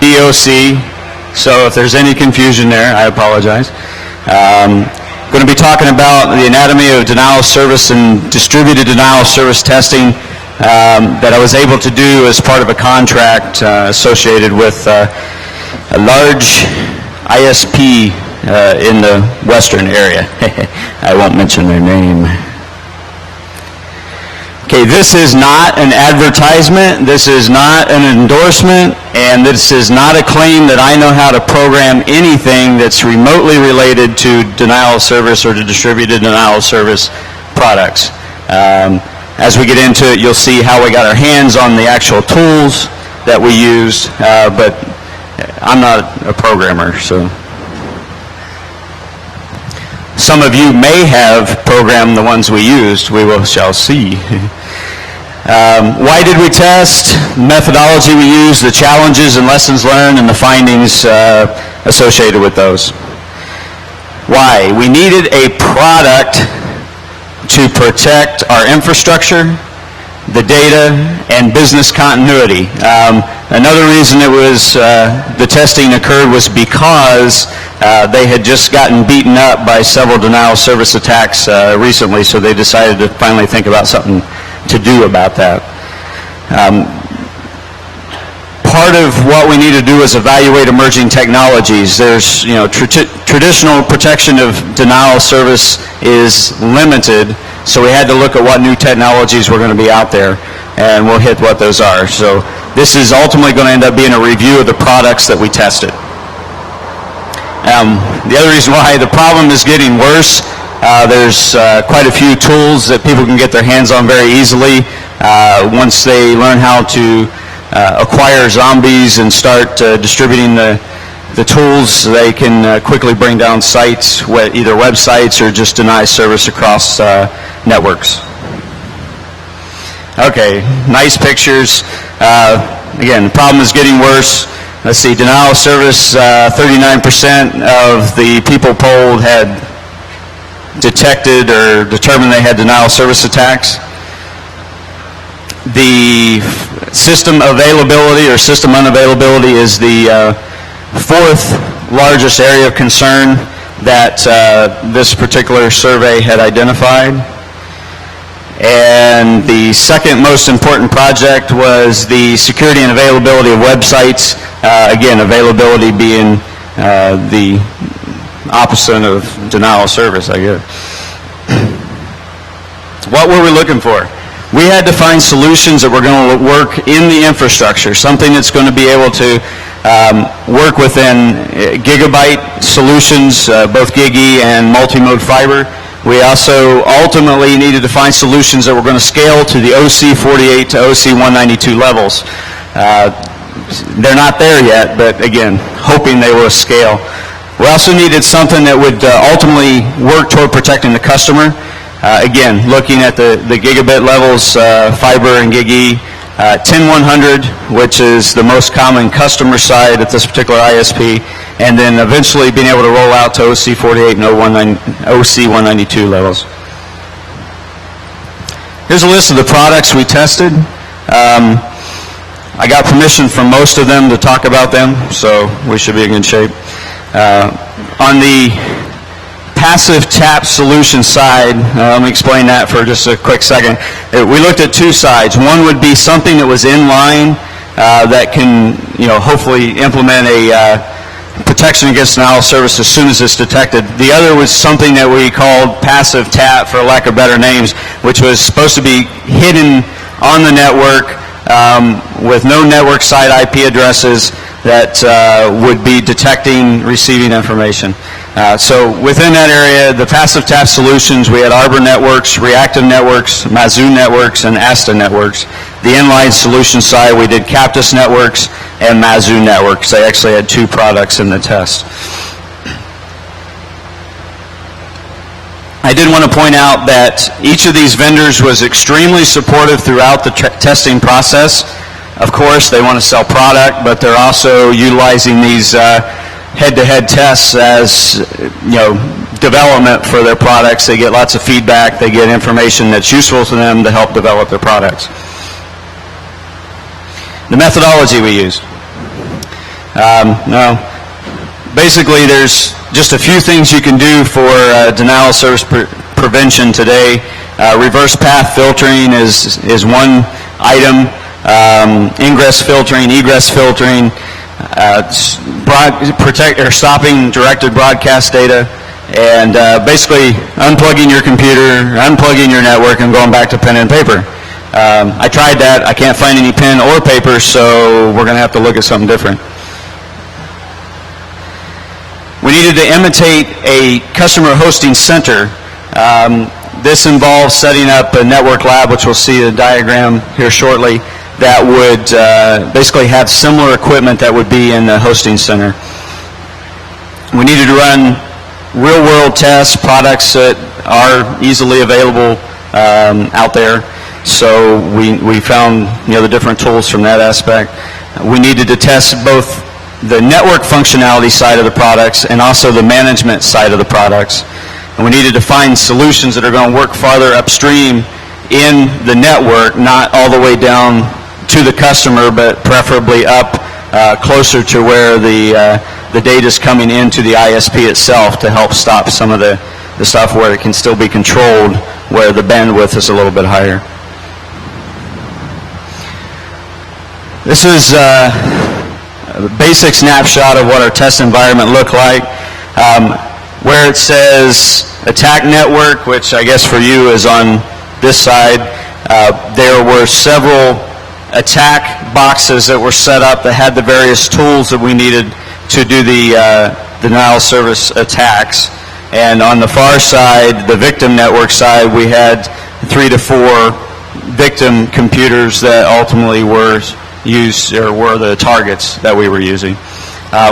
DOC, so if there's any confusion there, I apologize. Going to be talking about the anatomy of denial of service and distributed denial of service testing that I was able to do as part of a contract associated with a large ISP in the western area. I won't mention their name. Okay, this is not an advertisement, this is not an endorsement, and this is not a claim that I know how to program anything that's remotely related to denial of service or to distributed denial of service products. As we get into it, you'll see how we got our hands on the actual tools that we used, but I'm not a programmer, so. Some of you may have programmed the ones we used. We shall see. Why did we test? Methodology we used, the challenges and lessons learned, and the findings associated with those. Why? We needed a product to protect our infrastructure, the data, and business continuity. Another reason it was the testing occurred was because they had just gotten beaten up by several denial of service attacks recently, so they decided to finally think about something to do about that. Part of what we need to do is evaluate emerging technologies. There's, traditional protection of denial of service is limited, so we had to look at what new technologies were going to be out there, and we'll hit what those are. So this is ultimately going to end up being a review of the products that we tested. The other reason why the problem is getting worse, there's quite a few tools that people can get their hands on very easily. Once they learn how to acquire zombies and start distributing the tools, they can quickly bring down sites, either websites or just deny service across networks. Okay, nice pictures. Again, the problem is getting worse. Let's see, denial of service, 39% of the people polled had detected or determined they had denial of service attacks. The system availability or system unavailability is the fourth largest area of concern that this particular survey had identified. And the second most important project was the security and availability of websites. Again, availability being the opposite of denial of service, I guess. What were we looking for? We had to find solutions that were going to work in the infrastructure, something that's going to be able to work within gigabyte solutions, both GigE and multi-mode fiber. We also ultimately needed to find solutions that were going to scale to the OC48 to OC192 levels. They're not there yet, but again, hoping they will scale. We also needed something that would ultimately work toward protecting the customer. Again, looking at the gigabit levels, fiber and GigE, 10100, which is the most common customer side at this particular ISP, and then eventually being able to roll out to OC48 and OC192 levels. Here's a list of the products we tested. I got permission from most of them to talk about them, so we should be in good shape. On the passive tap solution side, let me explain that for just a quick second. We looked at two sides. One would be something that was in line that can, hopefully implement a protection against denial of service as soon as it's detected. The other was something that we called passive tap, for lack of better names, which was supposed to be hidden on the network with no network side IP addresses that would be detecting receiving information. So within that area, the passive tap solutions, we had Arbor Networks, Reactive Networks, Mazoo Networks, and Asta Networks. The inline solution side, we did Captus Networks and Mazoo Networks. They actually had two products in the test. I did want to point out that each of these vendors was extremely supportive throughout the testing process. Of course, they want to sell product, but they're also utilizing these head-to-head tests as, development for their products. They get lots of feedback. They get information that's useful to them to help develop their products. The methodology we used. No. Basically, there's just a few things you can do for denial of service prevention today. Reverse path filtering is one item. Ingress filtering, egress filtering, stopping directed broadcast data, and basically unplugging your computer, unplugging your network, and going back to pen and paper. I tried that. I can't find any pen or paper, so we're going to have to look at something different. We needed to imitate a customer hosting center. This involves setting up a network lab, which we'll see a diagram here shortly, that would basically have similar equipment that would be in the hosting center. We needed to run real-world tests, products that are easily available out there. So we found the different tools from that aspect. We needed to test both the network functionality side of the products and also the management side of the products. And we needed to find solutions that are going to work farther upstream in the network, not all the way down to the customer, but preferably up closer to where the data is coming into the ISP itself to help stop some of the stuff where it can still be controlled, where the bandwidth is a little bit higher. This is a basic snapshot of what our test environment looked like. Where it says attack network, which I guess for you is on this side, there were several attack boxes that were set up that had the various tools that we needed to do the denial of service attacks. And on the far side, the victim network side, we had 3 to 4 victim computers that ultimately were used, or were the targets that we were using.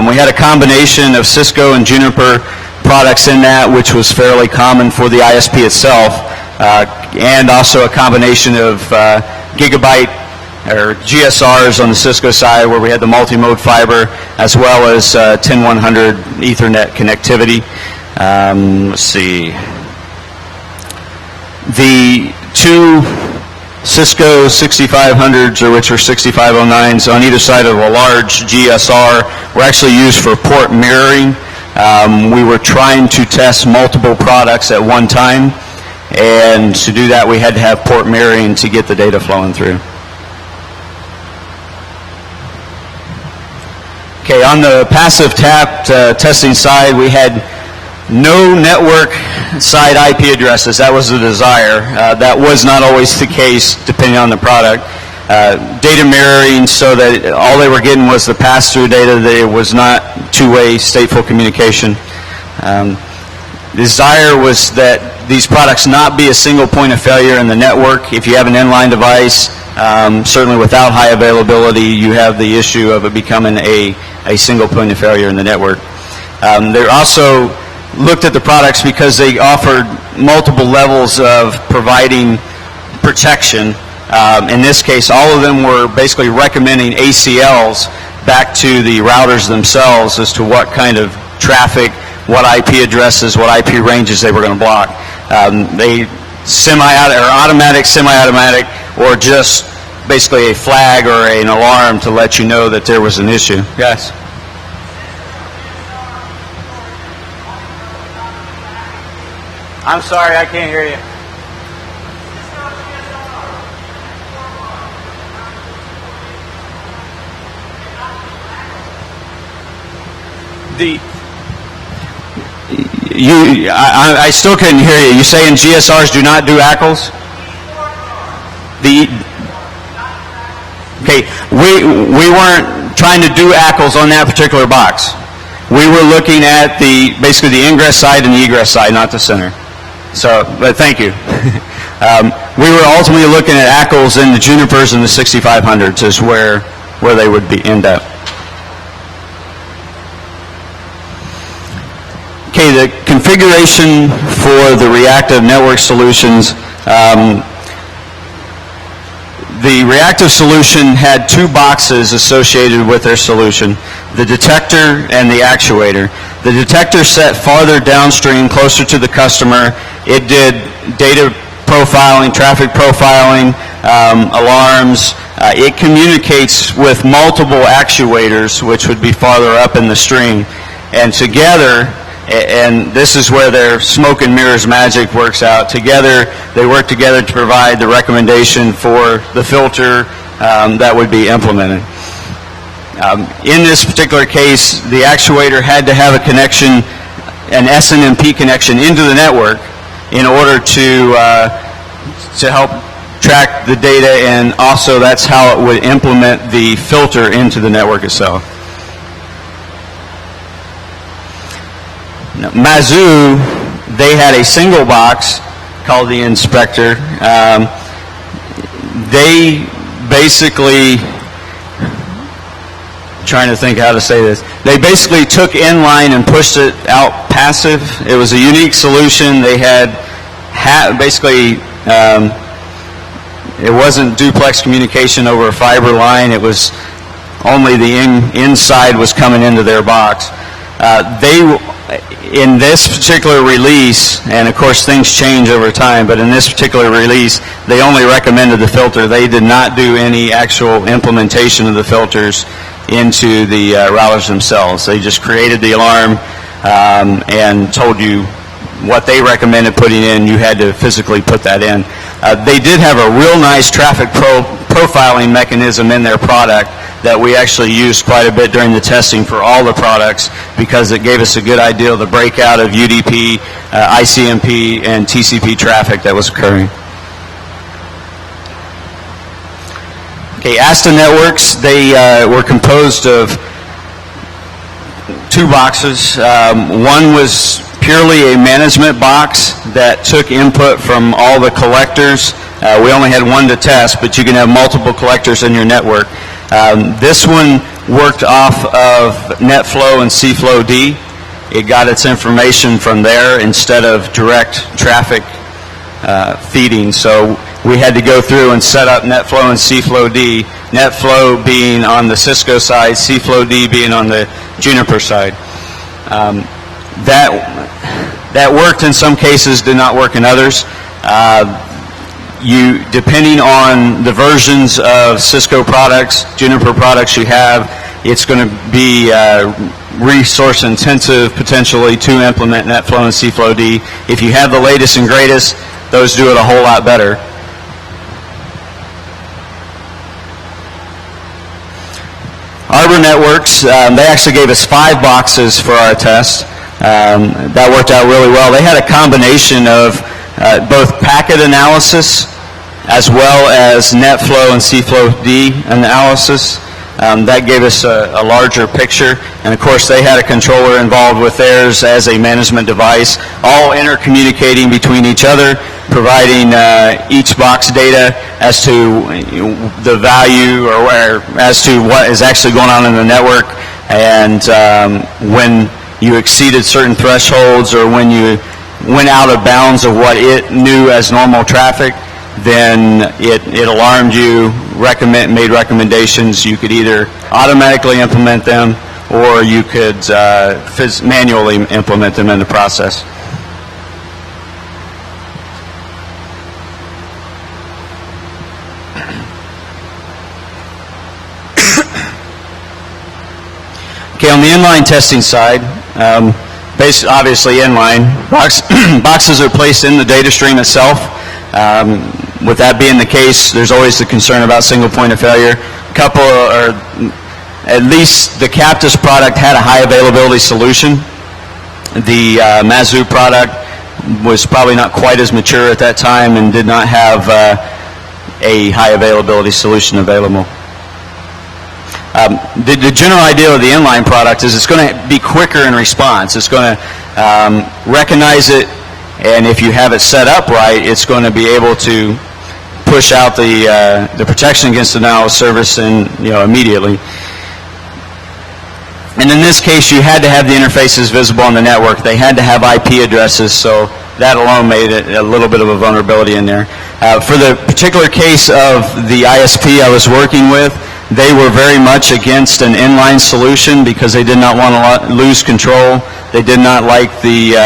We had a combination of Cisco and Juniper products in that, which was fairly common for the ISP itself, and also a combination of gigabyte or GSRs on the Cisco side, where we had the multi-mode fiber, as well as 10100 Ethernet connectivity. Let's see. The two Cisco 6500s, or which are 6509s, on either side of a large GSR, were actually used for port mirroring. We were trying to test multiple products at one time, and to do that we had to have port mirroring to get the data flowing through. Okay, on the passive tap testing side, we had no network side IP addresses. That was the desire. That was not always the case depending on the product. Data mirroring, so that all they were getting was the pass-through data. It was not two-way stateful communication. Desire was that these products not be a single point of failure in the network. If you have an inline device, certainly without high availability, you have the issue of it becoming a single point of failure in the network. They also looked at the products because they offered multiple levels of providing protection. In this case, all of them were basically recommending ACLs back to the routers themselves as to what kind of traffic, what IP addresses, what IP ranges they were going to block. They automatic, semi-automatic, or just basically a flag or an alarm to let you know that there was an issue. Yes? I'm sorry, I can't hear you. I still couldn't hear you. You saying GSRs do not do ACLs? Okay, we weren't trying to do ACLs on that particular box. We were looking at basically the ingress side and the egress side, not the center. So, but thank you. We were ultimately looking at ACLs in the Junipers and the 6500s is where they would end up. Okay, the configuration for the reactive network solutions. The reactive solution had two boxes associated with their solution, the detector and the actuator. The detector sat farther downstream, closer to the customer. It did data profiling, traffic profiling, alarms, it communicates with multiple actuators, which would be farther up in the string, and together, and this is where their smoke and mirrors magic works out. Together, they work together to provide the recommendation for the filter that would be implemented. In this particular case, the actuator had to have a connection, an SNMP connection into the network in order to help track the data, and also that's how it would implement the filter into the network itself. Now, Mazoo, they had a single box called the inspector. They basically, trying to think how to say this, they basically took inline and pushed it out passive. It was a unique solution. They had basically, it wasn't duplex communication over a fiber line. It was only the inside was coming into their box. In this particular release, and of course things change over time, but in this particular release, they only recommended the filter. They did not do any actual implementation of the filters into the routers themselves. They just created the alarm and told you what they recommended putting in. You had to physically put that in. They did have a real nice traffic profiling mechanism in their product that we actually used quite a bit during the testing for all the products, because it gave us a good idea of the breakout of UDP, ICMP, and TCP traffic that was occurring. Okay, Asta networks, they were composed of two boxes. One was purely a management box that took input from all the collectors. We only had one to test, but you can have multiple collectors in your network. This one worked off of NetFlow and CFlow-D. It got its information from there instead of direct traffic feeding. So we had to go through and set up NetFlow and CFlow-D, NetFlow being on the Cisco side, CFlow-D being on the Juniper side. That worked in some cases, did not work in others. Depending on the versions of Cisco products, Juniper products you have, it's going to be resource intensive potentially to implement NetFlow and CFlow-D. If you have the latest and greatest, those do it a whole lot better. Arbor Networks, they actually gave us 5 boxes for our test. That worked out really well. They had a combination of both packet analysis as well as NetFlow and CFlow-D analysis. That gave us a larger picture. And of course, they had a controller involved with theirs as a management device, all intercommunicating between each other, providing each box data as to the value or as to what is actually going on in the network, and when you exceeded certain thresholds or when you went out of bounds of what it knew as normal traffic, then it alarmed you, made recommendations. You could either automatically implement them or you could manually implement them in the process. Okay, on the inline testing side, obviously inline, boxes are placed in the data stream itself. With that being the case, there's always the concern about single point of failure. Or at least the Captus product had a high availability solution. The Mazoo product was probably not quite as mature at that time and did not have a high availability solution available. The general idea of the inline product is it's going to be quicker in response. It's going to recognize it, and if you have it set up right, it's going to be able to push out the protection against denial of service immediately. And in this case, you had to have the interfaces visible on the network. They had to have IP addresses, so that alone made it a little bit of a vulnerability in there. For the particular case of the ISP I was working with, they were very much against an inline solution because they did not want to lose control. They did not like the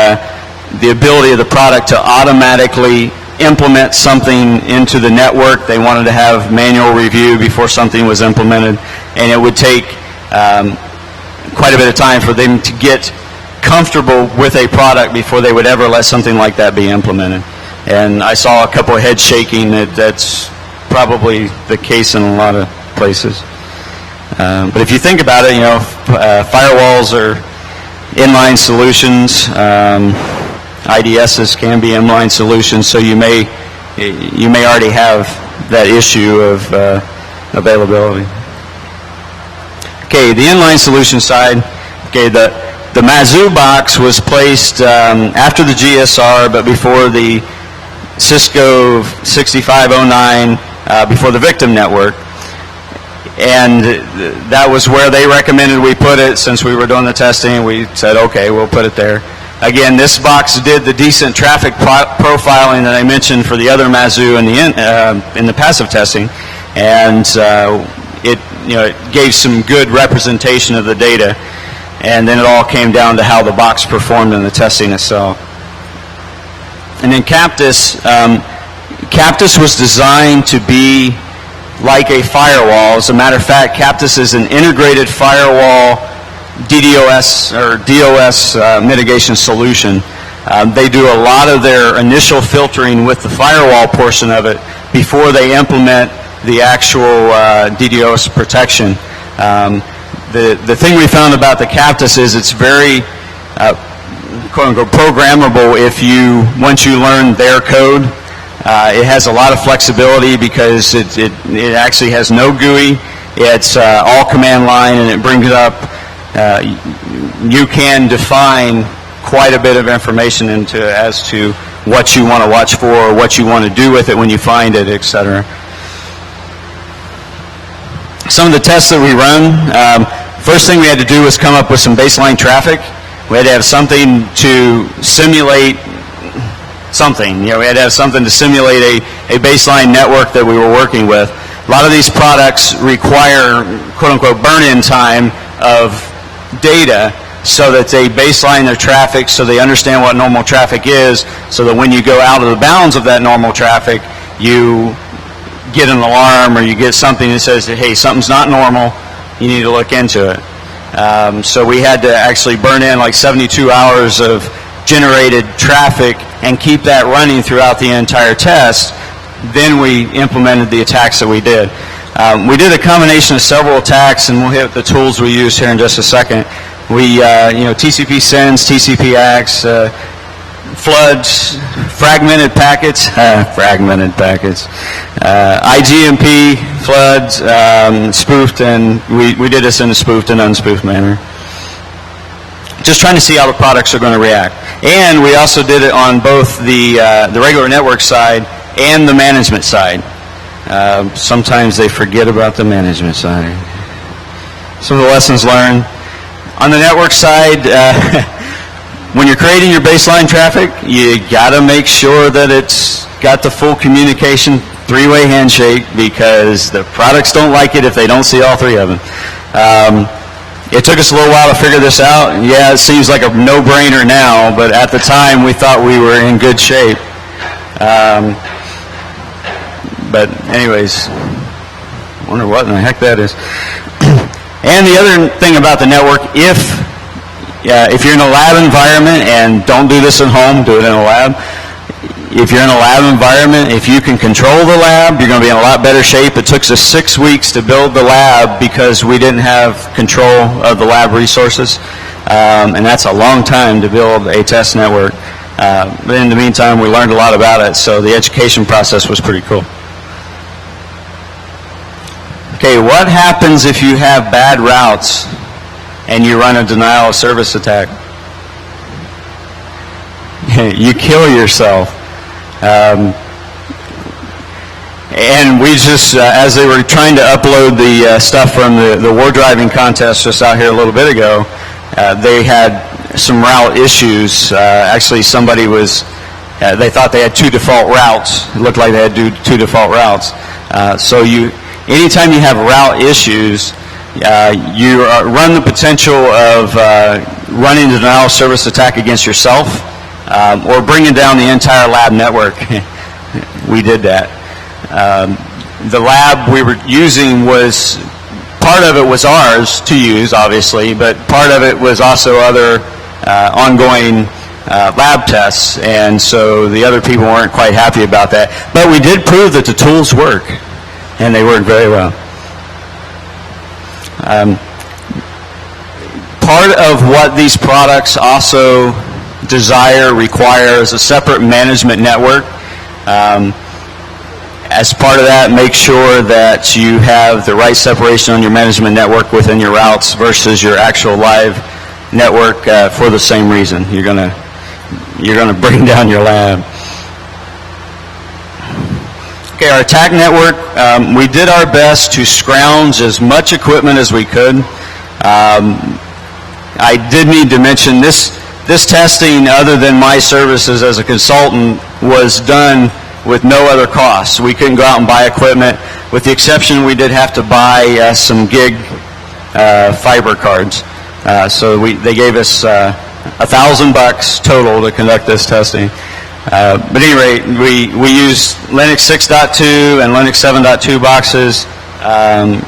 ability of the product to automatically implement something into the network. They wanted to have manual review before something was implemented, and it would take quite a bit of time for them to get comfortable with a product before they would ever let something like that be implemented. And I saw a couple of heads shaking. That's probably the case in a lot of places. But if you think about it, firewalls are inline solutions. IDSs can be inline solutions, so you may already have that issue of availability. Okay, the inline solution side. Okay, the Mazoo box was placed after the GSR, but before the Cisco 6509, before the victim network. And that was where they recommended we put it. Since we were doing the testing, we said, okay, we'll put it there. Again, this box did the decent traffic profiling that I mentioned for the other Mazoo in the passive testing, and it gave some good representation of the data. And then it all came down to how the box performed in the testing itself. And then Captus, Captus was designed to be like a firewall. As a matter of fact, Captus is an integrated firewall DDoS or DOS mitigation solution. They do a lot of their initial filtering with the firewall portion of it before they implement the actual DDoS protection. The thing we found about the Captus is it's very quote-unquote programmable once you learn their code. It has a lot of flexibility because it actually has no GUI. It's all command line, and it brings up, you can define quite a bit of information as to what you want to watch for, or what you want to do with it when you find it, etc. Some of the tests that we run, first thing we had to do was come up with some baseline traffic. We had to have something to simulate something. We had to have something to simulate a baseline network that we were working with. A lot of these products require, quote-unquote, burn-in time of data so that they baseline their traffic, so they understand what normal traffic is, so that when you go out of the bounds of that normal traffic, you get an alarm or you get something that says, hey, something's not normal, you need to look into it. So we had to actually burn in like 72 hours of generated traffic and keep that running throughout the entire test. Then we implemented the attacks that we did. We did a combination of several attacks, and we'll hit the tools we use here in just a second. We, TCP sends, TCP acts, floods, fragmented packets, IGMP, floods, spoofed, and we did this in a spoofed and unspoofed manner. Just trying to see how the products are going to react. And we also did it on both the regular network side and the management side. Sometimes they forget about the management side. Some of the lessons learned. On the network side, when you're creating your baseline traffic, you got to make sure that it's got the full communication, three-way handshake, because the products don't like it if they don't see all three of them. It took us a little while to figure this out. Yeah, it seems like a no-brainer now, but at the time we thought we were in good shape. But anyways, I wonder what in the heck that is. And the other thing about the network, if you're in a lab environment, and don't do this at home, do it in a lab. If you're in a lab environment, if you can control the lab, you're going to be in a lot better shape. It took us 6 weeks to build the lab because we didn't have control of the lab resources. And that's a long time to build a test network. But in the meantime, we learned a lot about it, so the education process was pretty cool. Okay, what happens if you have bad routes and you run a denial of service attack? You kill yourself. And we just, as they were trying to upload the stuff from the war driving contest just out here a little bit ago, they had some route issues. Actually, somebody was, they thought they had two default routes. It looked like they had two default routes. So anytime you have route issues, you run the potential of running the denial of service attack against yourself, or bringing down the entire lab network. we did that. The lab we were using was, part of it was ours to use, obviously, but part of it was also other ongoing lab tests, and so the other people weren't quite happy about that. But we did prove that the tools work, and they work very well. Part of what these products also require is a separate management network. As part of that, make sure that you have the right separation on your management network within your routes versus your actual live network for the same reason. You're gonna bring down your lab. Okay, our attack network, we did our best to scrounge as much equipment as we could. I did need to mention this testing, other than my services as a consultant, was done with no other costs. We couldn't go out and buy equipment. With the exception, we did have to buy some gig fiber cards. So they gave us $1,000 total to conduct this testing. But at any rate, we used Linux 6.2 and Linux 7.2 boxes,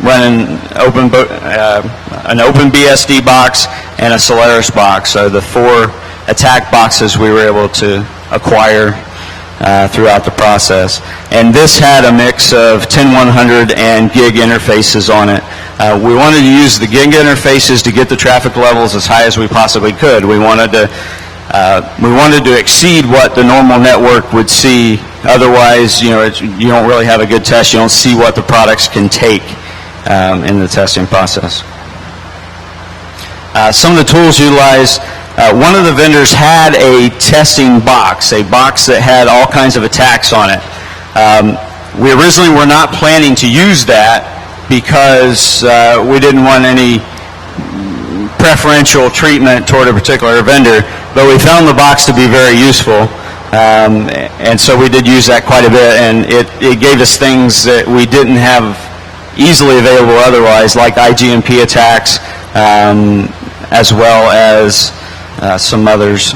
running an OpenBSD box and a Solaris box. So the 4 attack boxes we were able to acquire throughout the process. And this had a mix of 10100 and gig interfaces on it. We wanted to use the gig interfaces to get the traffic levels as high as we possibly could. We wanted to exceed what the normal network would see. Otherwise, you don't really have a good test. You don't see what the products can take in the testing process. Some of the tools utilized, one of the vendors had a testing box, a box that had all kinds of attacks on it. We originally were not planning to use that because we didn't want any preferential treatment toward a particular vendor, but we found the box to be very useful, and so we did use that quite a bit, and it gave us things that we didn't have easily available otherwise, like IGMP attacks, as well as some others.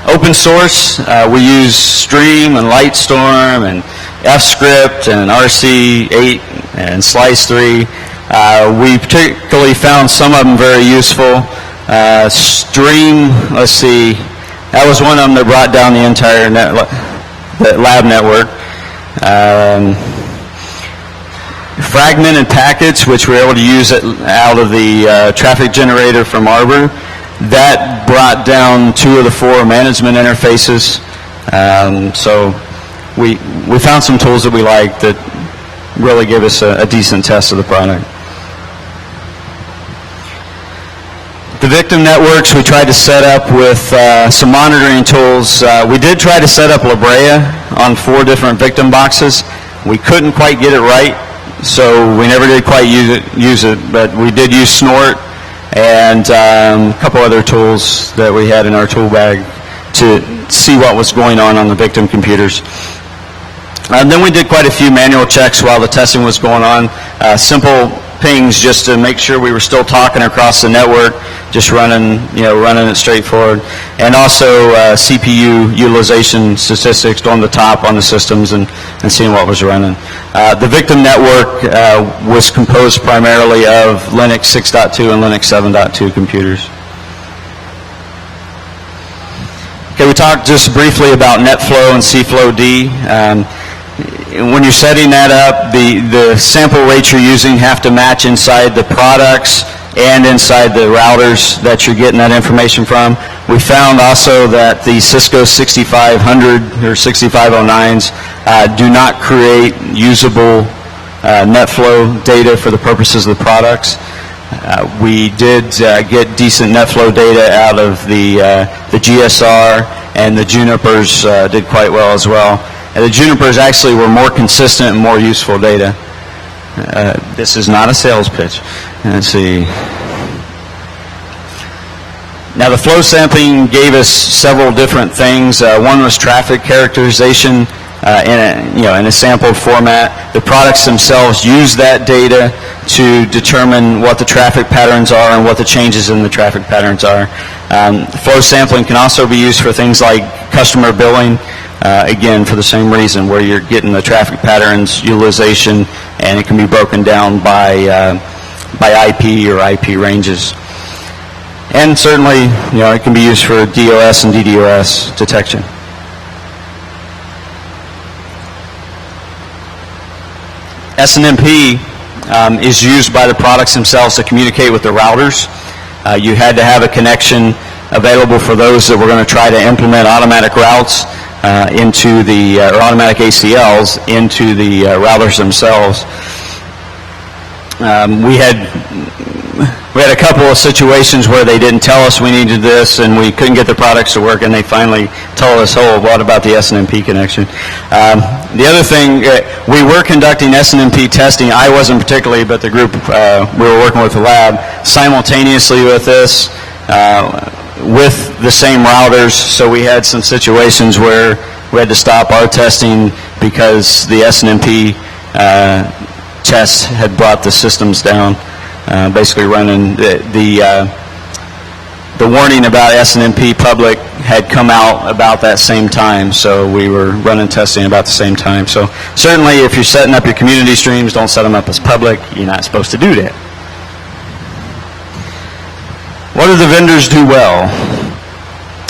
Open source, we use Stream and Lightstorm and F-Script and RC8 and Slice3. We particularly found some of them very useful. Stream, let's see, that was one of them that brought down the entire lab network. Fragmented packets, which we were able to use out of the traffic generator from Arbor, that brought down 2 of the 4 management interfaces. So we found some tools that we liked that really gave us a decent test of the product. The victim networks we tried to set up with some monitoring tools. We did try to set up La Brea on 4 different victim boxes. We couldn't quite get it right, so we never did quite use it, but we did use Snort and a couple other tools that we had in our tool bag to see what was going on the victim computers. And then we did quite a few manual checks while the testing was going on, simple pings just to make sure we were still talking across the network, just running it straightforward, and also CPU utilization statistics on the top on the systems and seeing what was running. The victim network was composed primarily of Linux 6.2 and Linux 7.2 computers. Okay, we talked just briefly about NetFlow and CFlowD. When you're setting that up, the sample rates you're using have to match inside the products and inside the routers that you're getting that information from. We found also that the Cisco 6500 or 6509s do not create usable NetFlow data for the purposes of the products. We did get decent NetFlow data out of the GSR, and the Junipers did quite well as well. And the Junipers actually were more consistent and more useful data. This is not a sales pitch. Let's see. Now the flow sampling gave us several different things. One was traffic characterization in a sampled format. The products themselves use that data to determine what the traffic patterns are and what the changes in the traffic patterns are. Flow sampling can also be used for things like customer billing, again, for the same reason, where you're getting the traffic patterns, utilization, and it can be broken down by IP or IP ranges. And certainly, it can be used for DOS and DDoS detection. SNMP is used by the products themselves to communicate with the routers. You had to have a connection available for those that were going to try to implement automatic routes into the, or automatic ACLs into the routers themselves. We had a couple of situations where they didn't tell us we needed this, and we couldn't get the products to work, and they finally told us, oh, what about the SNMP connection? The other thing, we were conducting SNMP testing. I wasn't particularly, but the group we were working with the lab simultaneously with this, with the same routers, so we had some situations where we had to stop our testing because the SNMP tests had brought the systems down. Basically running the warning about SNMP public had come out about that same time, so we were running testing about the same time. So certainly if you're setting up your community streams, don't set them up as public. You're not supposed to do that. What do the vendors do well?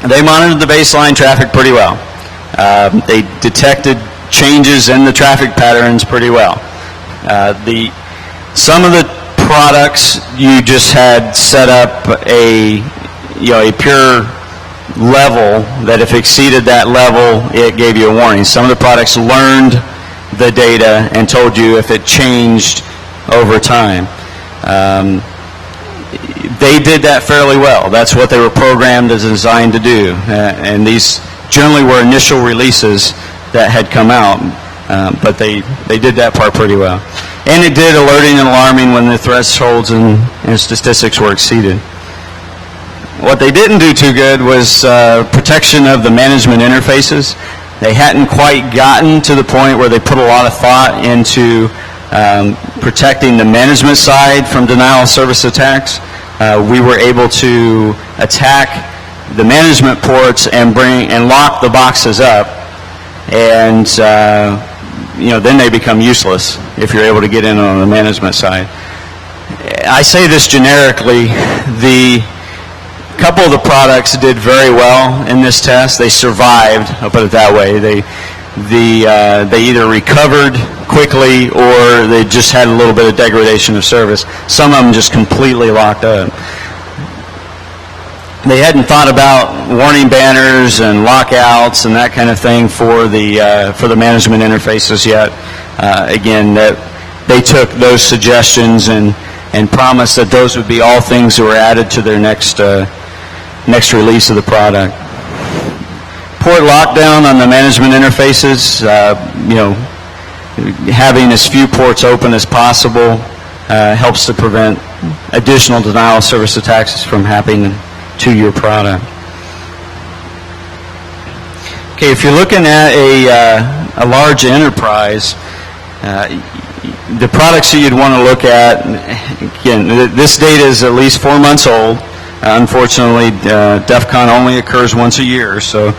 They monitored the baseline traffic pretty well. They detected changes in the traffic patterns pretty well. Some of the products you just had set up a pure level that if exceeded that level it gave you a warning. Some of the products learned the data and told you if it changed over time. They did that fairly well. That's what they were programmed and designed to do. And these generally were initial releases that had come out, but they did that part pretty well. And it did alerting and alarming when the thresholds and statistics were exceeded. What they didn't do too good was protection of the management interfaces. They hadn't quite gotten to the point where they put a lot of thought into protecting the management side from denial of service attacks. We were able to attack the management ports and lock the boxes up, and then they become useless if you're able to get in on the management side. I say this generically, the couple of the products did very well in this test. They survived, I'll put it that way. They either recovered quickly or they just had a little bit of degradation of service. Some of them just completely locked up. They hadn't thought about warning banners and lockouts and that kind of thing for the management interfaces yet. Again, they took those suggestions and promised that those would be all things that were added to their next release of the product. Port lockdown on the management interfaces, having as few ports open as possible helps to prevent additional denial of service attacks from happening to your product. Okay, if you're looking at a large enterprise, the products that you'd want to look at, again, this data is at least 4 months old. Unfortunately, DEF CON only occurs once a year, so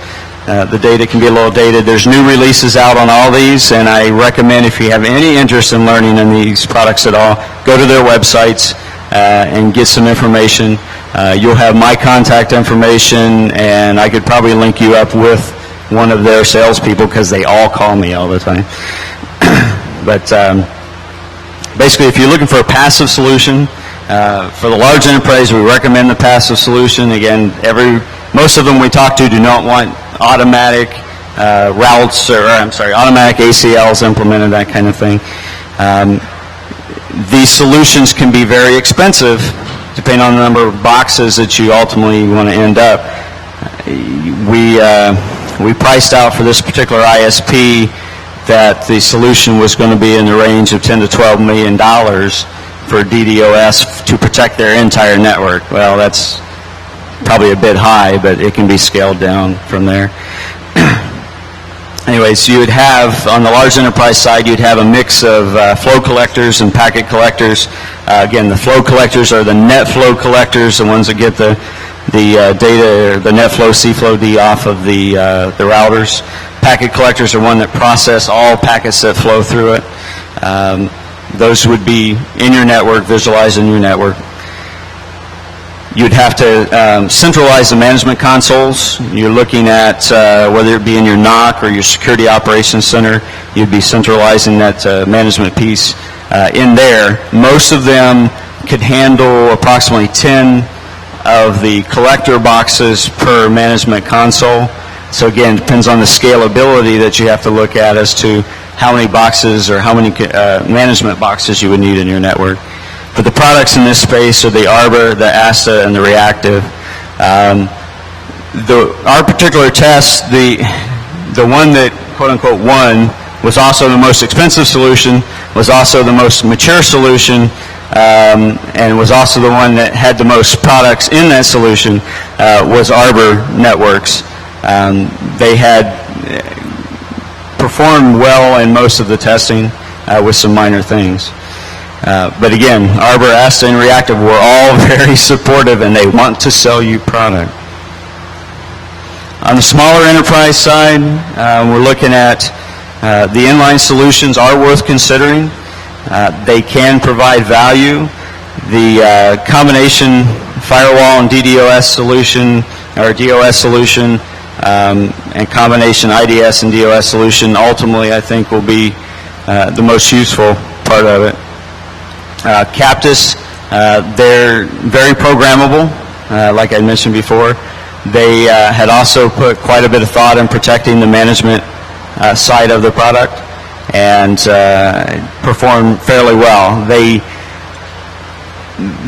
the data can be a little dated. There's new releases out on all these, and I recommend if you have any interest in learning in these products at all, go to their websites and get some information. You'll have my contact information, and I could probably link you up with one of their salespeople because they all call me all the time. But basically, if you're looking for a passive solution, for the large enterprise, we recommend the passive solution. Again, most of them we talk to do not want automatic routes, automatic ACLs implemented, that kind of thing. These solutions can be very expensive depending on the number of boxes that you ultimately want to end up. We priced out for this particular ISP that the solution was going to be in the range of $10 to $12 million for DDoS to protect their entire network. Well, that's probably a bit high, but it can be scaled down from there. Anyways, you would have, on the large enterprise side, you'd have a mix of flow collectors and packet collectors. Again, the flow collectors are the net flow collectors, the ones that get the data, the net flow, C-flow D off of the routers. Packet collectors are one that process all packets that flow through it. Those would be in your network, visualized in your network. You'd have to centralize the management consoles. You're looking at whether it be in your NOC or your security operations center, you'd be centralizing that management piece in there. Most of them could handle approximately 10 of the collector boxes per management console. So again, it depends on the scalability that you have to look at as to how many boxes or how many management boxes you would need in your network. But the products in this space are the Arbor, the ASTA, and the Reactive. Our particular test, the one that quote-unquote won, was also the most expensive solution, was also the most mature solution, and was also the one that had the most products in that solution, was Arbor Networks. They had performed well in most of the testing with some minor things. But again, Arbor, ASTA, and Reactive were all very supportive, and they want to sell you product. On the smaller enterprise side, we're looking at the inline solutions are worth considering. They can provide value. The combination firewall and DDoS solution, or DOS solution, and combination IDS and DOS solution ultimately I think will be the most useful part of it. Captus, they're very programmable, like I mentioned before. They had also put quite a bit of thought in protecting the management side of the product and performed fairly well.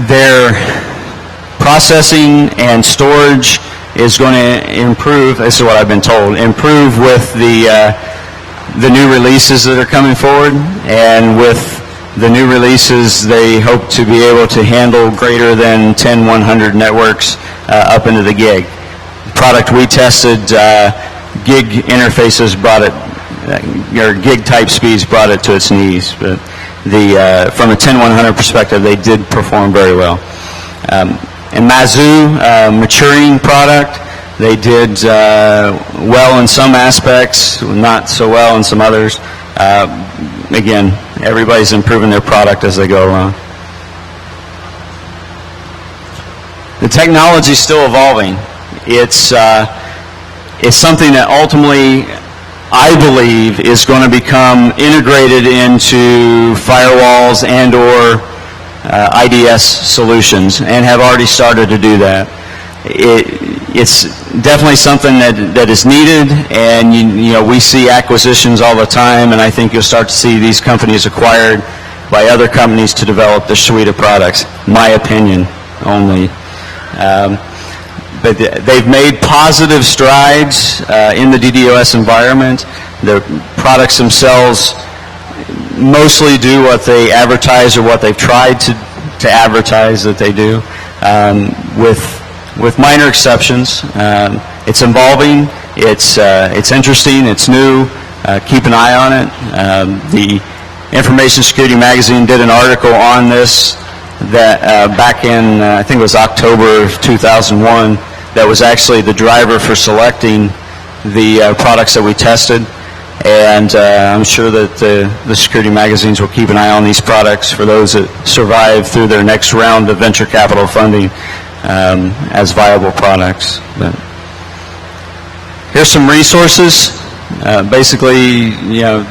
Their processing and storage is going to improve, this is what I've been told, improve with the new releases that are coming forward, and with the new releases they hope to be able to handle greater than 10/100 networks up into the gig. The product we tested, gig interfaces brought it, or gig type speeds brought it to its knees, but from a 10/100 perspective they did perform very well. And Mazoo, maturing product, they did well in some aspects, not so well in some others. Again, everybody's improving their product as they go along. The technology is still evolving. It's something that ultimately, I believe, is going to become integrated into firewalls and or IDS solutions, and have already started to do that. It's definitely something that is needed, and you know, we see acquisitions all the time, and I think you'll start to see these companies acquired by other companies to develop their suite of products. My opinion only. But they've made positive strides in the DDoS environment. The products themselves mostly do what they advertise or what they've tried to advertise that they do, with minor exceptions. It's evolving, it's interesting, it's new. Keep an eye on it. The Information Security Magazine did an article on this that back in, I think it was October of 2001, that was actually the driver for selecting the products that we tested. And I'm sure that the security magazines will keep an eye on these products for those that survive through their next round of venture capital funding as viable products. But here's some resources. Basically, you know,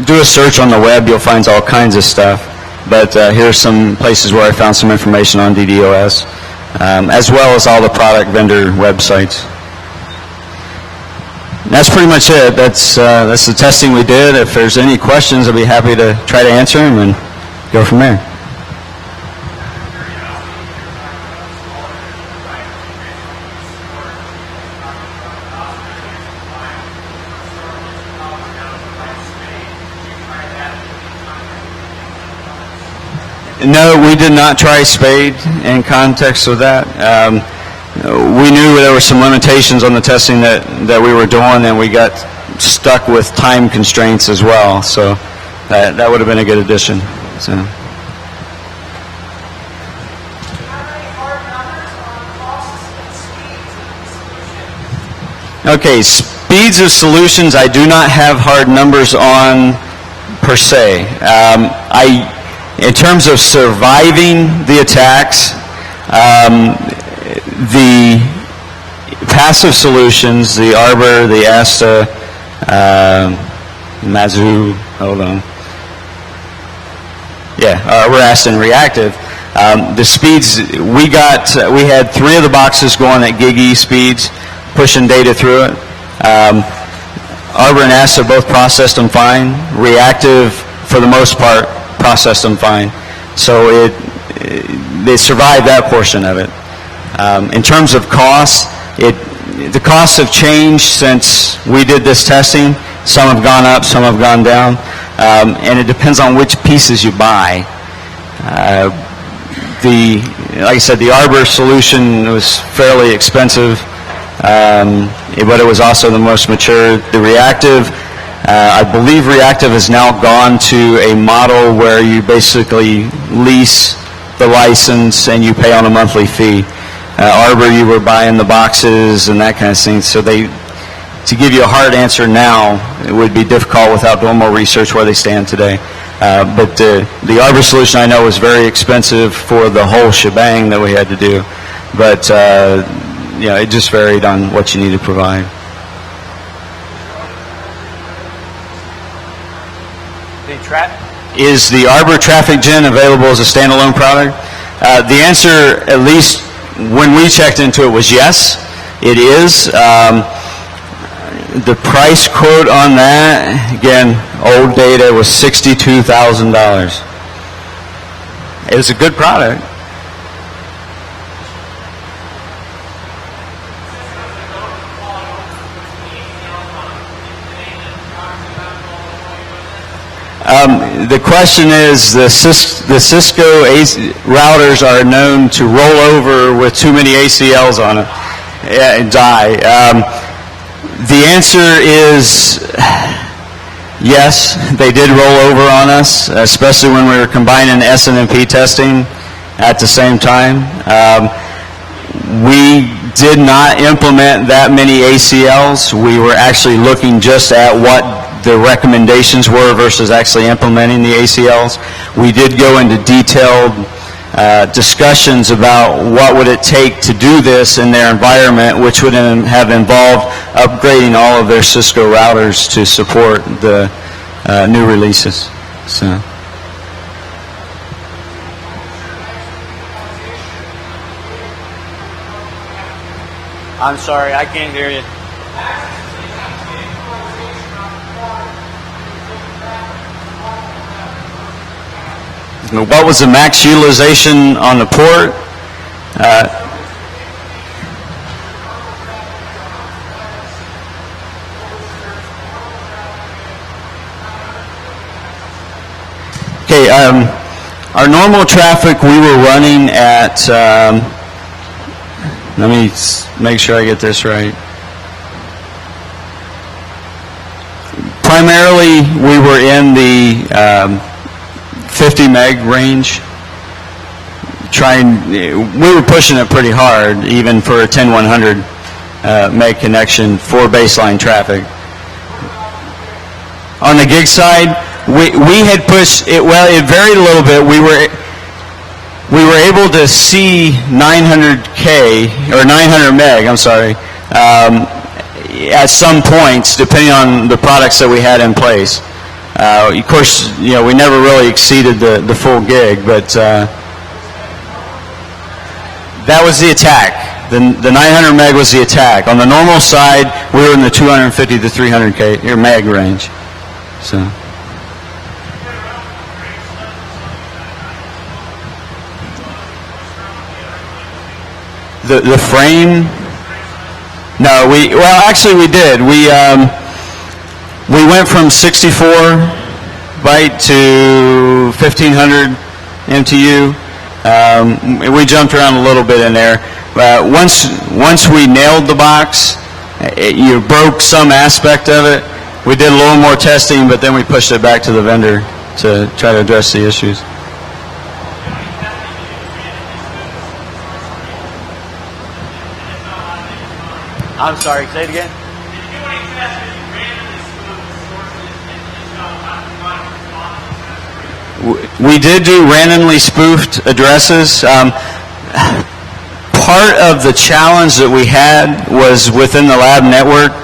do a search on the web, you'll find all kinds of stuff. But here's some places where I found some information on DDoS, as well as all the product vendor websites. That's pretty much it. That's the testing we did. If there's any questions, I'll be happy to try to answer them and go from there. No, we did not try SPADE in context with that. We knew there were some limitations on the testing that we were doing, and we got stuck with time constraints as well. So that would have been a good addition. So. Okay, speeds of solutions, I do not have hard numbers on per se. In terms of surviving the attacks, the passive solutions, the Arbor, the Asta, Mazu, hold on. Yeah, Arbor, Asta, and Reactive. The speeds, we had 3 of the boxes going at gig-E speeds, pushing data through it. Arbor and Asta both processed them fine. Reactive, for the most part, processed them fine. So they survived that portion of it. In terms of costs, the costs have changed since we did this testing. Some have gone up, some have gone down, and it depends on which pieces you buy. Like I said, the Arbor solution was fairly expensive, but it was also the most mature. The Reactive, I believe Reactive has now gone to a model where you basically lease the license and you pay on a monthly fee. Arbor, you were buying the boxes and that kind of thing. So to give you a hard answer now, it would be difficult without doing more research where they stand today. But the Arbor solution I know was very expensive for the whole shebang that we had to do. But it just varied on what you need to provide. Is the Arbor Traffic Gen available as a standalone product? The answer, at least when we checked into it, was yes, it is. The price quote on that, again, old data, was $62,000. It was a good product. The question is, the Cisco routers are known to roll over with too many ACLs on it and die. The answer is yes, they did roll over on us, especially when we were combining SNMP testing at the same time. We did not implement that many ACLs. We were actually looking just at what the recommendations were versus actually implementing the ACLs. We did go into detailed discussions about what would it take to do this in their environment, which would have involved upgrading all of their Cisco routers to support the new releases. So. I'm sorry, I can't hear you. What was the max utilization on the port? Okay, our normal traffic we were running at, let me make sure I get this right. Primarily, we were in the 50 meg range. We were pushing it pretty hard, even for a 10100 meg connection for baseline traffic. On the gig side, we had pushed it. Well, it varied a little bit. We were able to see 900K or 900 meg. I'm sorry. At some points, depending on the products that we had in place. Of course, we never really exceeded the full gig, but that was the attack. The 900 meg was the attack. On the normal side, we were in the 250 to 300K or meg range. So. The frame? No, actually we did. We went from 64 byte to 1500 MTU. We jumped around a little bit in there. Once we nailed the box, you broke some aspect of it. We did a little more testing, but then we pushed it back to the vendor to try to address the issues. I'm sorry, say it again. We did do randomly spoofed addresses. Part of the challenge that we had was within the lab network,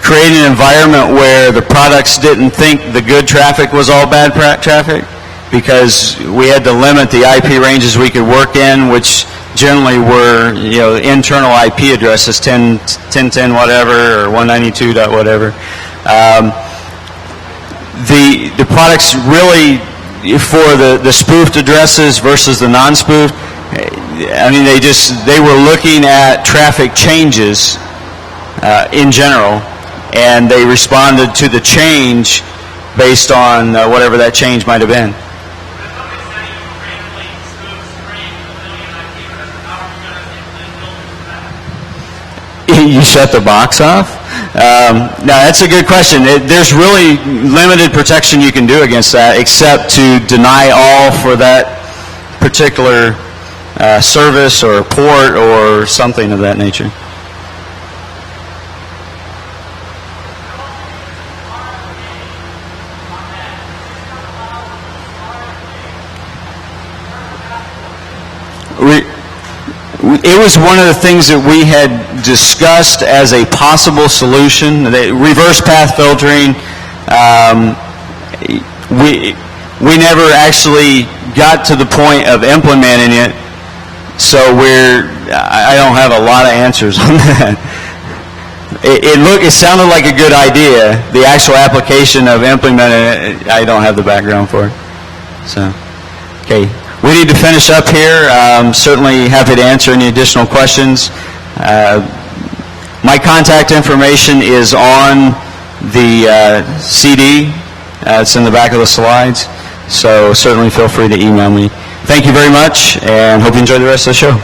creating an environment where the products didn't think the good traffic was all bad traffic, because we had to limit the IP ranges we could work in, which generally were, internal IP addresses, 1010 whatever, or 192 dot whatever. The products really, for the spoofed addresses versus the non-spoofed, they were looking at traffic changes in general, and they responded to the change based on whatever that change might have been. You shut the box off? Now, that's a good question. There's really limited protection you can do against that, except to deny all for that particular service or port or something of that nature. It was one of the things that we had discussed as a possible solution. Reverse path filtering, we never actually got to the point of implementing it, so I don't have a lot of answers on that. It sounded like a good idea. The actual application of implementing it, I don't have the background for it. So, okay. We need to finish up here. Certainly happy to answer any additional questions. My contact information is on the CD. It's in the back of the slides. So certainly feel free to email me. Thank you very much, and hope you enjoy the rest of the show.